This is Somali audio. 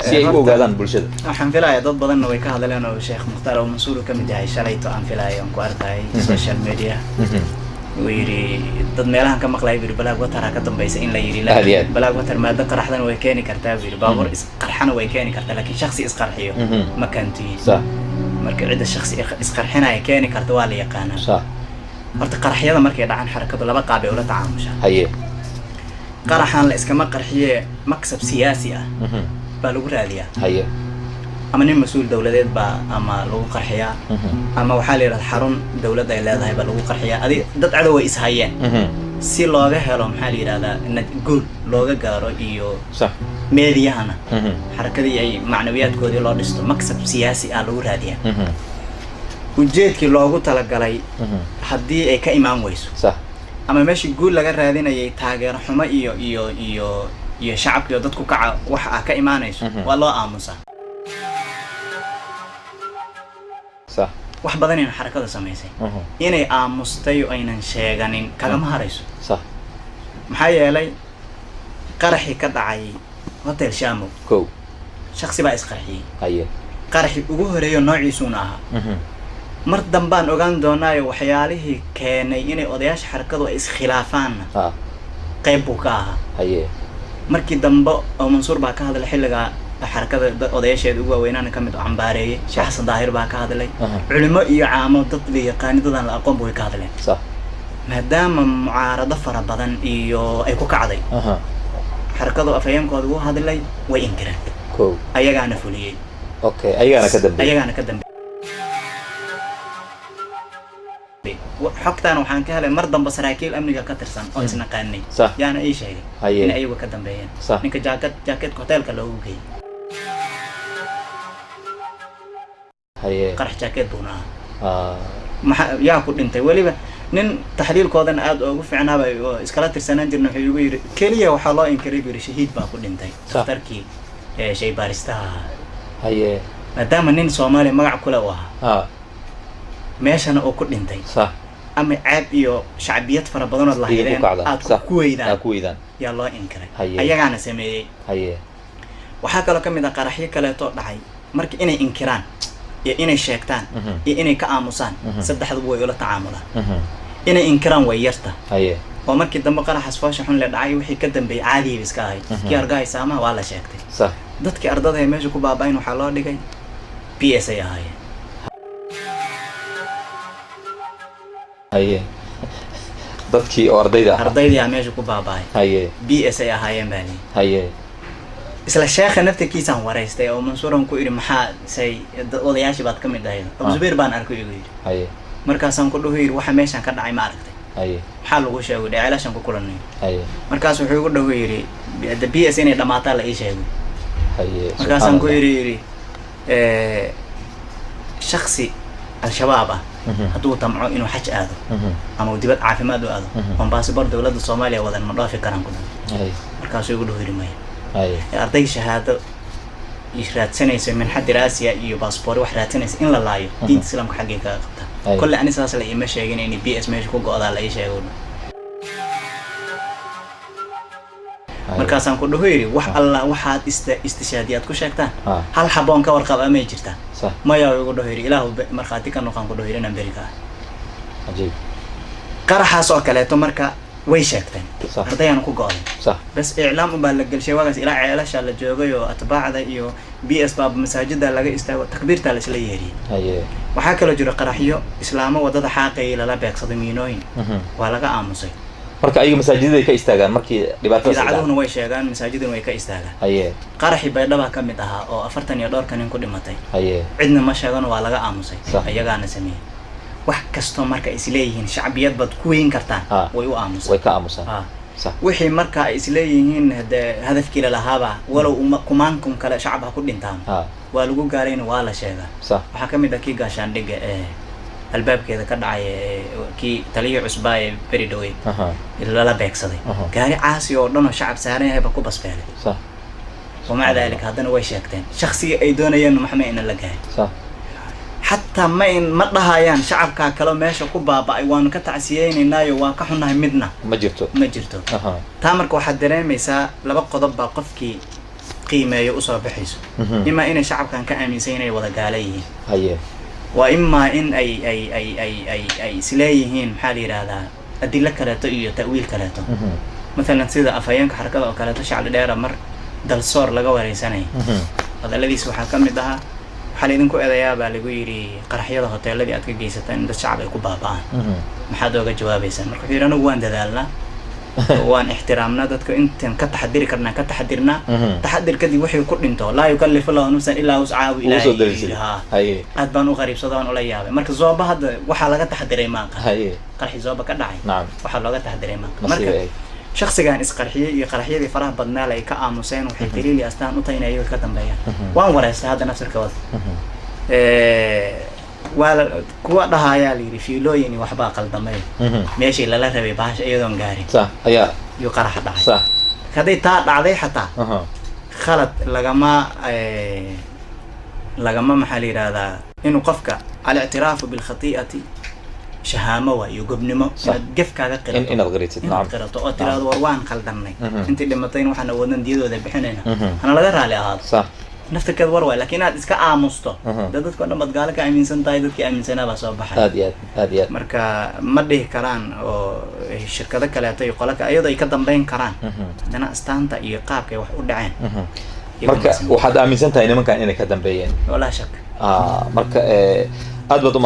si ay u ogaadaan bulshada waxaan filayaa dad badan way ka hadleen oo Sheekh Mukhtaar oo mas'uul ka mid yahay shalayto aan filayaa aan ku arkay social media ويري dad meelahan ka maqlay bir balaag watar ka dambaysa in la yiri la balaag watar maada qaraxdan way keeni kartaa bir baabur is qarxana way keeni kartaa laakiin shakhsi is qarxiyo ma kantii صح marka cid shakhsi is qarxinaya keeni kartaa waa la yaqaan صح horta qaraxyada markay dhacaan xarakadu laba qaab ay ula tacaamusha haye qaraxan la iskama qarxiye maksab siyaasi ah baa lagu raadiyaa haye ama nin mas'uul dawladeed ba ama lagu qarxiyaa ama waxa la yiraahdaa xarun dawladda ay leedahay ba lagu qarxiyaa adi dad cadow way is hayeen si looga helo maxaa la yiraahdaa in guul looga gaaro iyo صح meediyahana xarakadii ay macnawiyaadkoodii loo dhisto maksab siyaasi ah lagu raadiyaa ujeedkii loogu talagalay haddii ay ka imaan weyso صح ama meeshii guul laga raadinayay taageero xumo iyo shacabka iyo dadku kaca waxa ka imaanayso waa loo aamusaa صح wax badan in xarakada sameysay inay aamustay oo aynan sheeganin kagama harayso صح maxaa yeelay qaraxi ka dhacay hotel Shamo ko shakhsi baa isqarxiyay haye qaraxi ugu horeeyo noociisuna aha mar dambaan ogaan doonaayo waxyaalihii keenay inay odayaasha xarakadu ay iskhilaafaan qayb buu ka ahaa haye markii dambe oo Mansuur baa ka hadlay xilliga xarakada odayaasheedu ugu weynaan ka mid ah Ambaareeye Sheekh Xasan Daahir baa ka hadlay culimo iyo caamo dad li yaqaanidadan la aqoon buu ka hadlay صح maadaama mucaarado fara badan iyo ay ku kacday xarakadu afayeenkooda uu hadlay way inkireen ko ayagaana fuliyay okay ayagaana ka dambeeyay xogtaan waxaan ka helay mar dambe saraakiil amniga ka tirsan oo isna qaanay yaana ay sheegay in ayagu ka dambeeyeen ninka jacket hotelka loogu geeyay haye qarax jacket buna yaa ku dhintay waliba nin taxliilkoodan aad ugu fiicnaaba oo iskala tirsanaan jirnay wuxuu ugu yiri kaliya waxa loo inkiray bir shahiid baa ku dhintay dhakhtarkii shay baaristaha haye maadaama nin Soomaali magac kula u ahaa meeshana oo ku dhintay صح ama caab iyo shacbiyad fara badan oo la hayeen aad ku weydaan yaa loo inkiray ayagaana sameeyay haye waxa kale ka mid ah qaraxyo kale oo dhacay marka inay inkiraan iyo inay sheegtaan iyo inay ka aamusaan saddexdu way ula tacaamulaan inay inkiraan way yarta haye oo markii dambe qaraxas foosha xun la dhacay wixii ka dambeeyay caadi iska ahay kii argay saamaha waa la sheegtay صح dadkii ardada ay meesha ku baabayn waxa loo dhigay PSA ahaayeen haye dadkii ardayda meesha ku baabaay haye PSA ahaayeen bani haye isla sheekha naftigiisan wareystay oo Mansuuran ku iri maxaa say odayaashii baad ka mid ahayd Abu Zubayr baan arkay igu yiri haye markaasaan ku dhahoyir waxa meeshan ka dhacay ma aragtay haye maxaa lagu sheegay dhacaylashan ku kulanay haye markaas wuxuu igu dhahoyiri PSA inay dhamaataa la ii sheegay haye markaasaan ku iri shakhsi al-shabaab hadduu tamco inuu xaj aado ama dibad caafimaad u aado oo baasboor dawladda Soomaaliya wadan ma dhaafi karaan ku dhahay markaas ugu dhahoyiri may arday shahaado raadsanaysa min xad diraasiya iyo baasboor wax raadsanaysa in la laayo diinta islaamka xaggee ka qabta kulli ani saas la ima sheegin in BS meesha ku go'daa la ii sheego markaasaan ku dhahoyiri wax alla waxaad istishaadiyad ku sheegtaan hal xaboon ka warqab ama jirta maya ugu dhahoyiri ilaahu marxaati ka noqon ku dhahoyiri Amerika ajeeb qaraxaas oo kale to marka way sheegteen ardayana ku go'day bas iclaam u baa la galshay wagaas ilaa ceelasha la joogay oo atbaacda iyo BS baab masaajida laga istaago takbiirta la isla yeeriyay haye waxa kale jiro qaraxyo islaamo wadada xaaqay la beegsaday miinooyin waa laga aamusay marka ayaga masaajidada ka istaagaan markii dhibaatada idaacaduna way sheegaan masaajiduna way ka istaagaan haye qaraxi baydhaba ka mid aha oo 40 iyo dhowr kan ku dhimatay haye cidna ma sheegan waa laga aamusay ayagaana sameeyay wax kasto marka isleeyihiin shacbiyad bad ku weyn kartaan way u aamusay way ka aamusaan صح wixii marka ay isleeyihiin hadafkii la lahaaba walow kumaankum kale shacabka ku dhintaan waa lagu gaareen waa la sheegaa waxa kamid ah kii gaashaan dhiga albaabkeeda ka dhacay kii taliye cusbaa ee beri dhawey la beegsaday gaari caasi oo dhan oo shacab saaran yahay ba ku basbeelay صح ومع ذلك hadana way sheegteen shakhsiga ay doonayeen maxay in la gaaray صح حتى ما dhahayaan shacabka kale meesha ku baabay waan ka tacsiyeynaynayo waan ka xunahay midna ma jirto taa marka waxa dareemaysaa laba qodob baa qofkii qiimeeyo u soo baxayso ima inay shacabkan ka aaminsan inay wada gaala yihiin haye waa ima in ay isleeyihiin maxaa la yiraahdaa adilla kaleeto iyo ta'wiil kaleeto مثلا سيدا أفايانك حركة أو كلا تشعل دائرة مر دل صور لجوا رئيساني هذا الذي سوى حكم ده حاليا كو إذا يا بالجويري قرحية ده هتلاقي الذي أتك جيستان ده الشعب يكون بابا ما حدا وجه جواب يسان مركبير أنا وان ده لا وان احترامنا ده أنت كتحدير كرنا كتحديرنا تحدير كذي وحي كل أنتو لا يكلف الله نفسا إلا وسعه إلى هاي أتبانو غريب صدقان ولا يابه مركز زوبة هذا وحلا تحدير ما هاي قرحي زوبة كداعي نعم وحلا تحدير ما مركز شخص كان إسقرحية قرحية ذي فرح بدنا لي كأموسين وحيتري لي أستان وطينا أيوة كتم بيان وان ورث هذا نفس الكواد ولا كوا ده يا لي في لويني وحبا قل دمي ماشي لا لا تبي باش أيضا قاري صح أيا يقرح ده صح كذي تا بعدي حتى خلط لجما محلي هذا إنه قفك على اعتراف بالخطيئة شهامة ويجبنما جف كذا قرط إن الغريت نعم قرط أو ترى وروان خلدني أنت لما تين وحنا ودنا ديدو ذا بحنينا أنا لا جرى على هذا صح نفس كذا وروا لكن هذا إسكا عامسته ده كنا بتقالك عامين سنتاي ده كعامين سنة بس بحر هاديات مركا مده كران أو الشركة ذاك لا تيقولك أيضا يقدم بين كران أنا استانت يقاب كي واحد ودعين مركا واحد عامين سنتاي إنما كان إنك قدم بين ولا شك مركا أدبط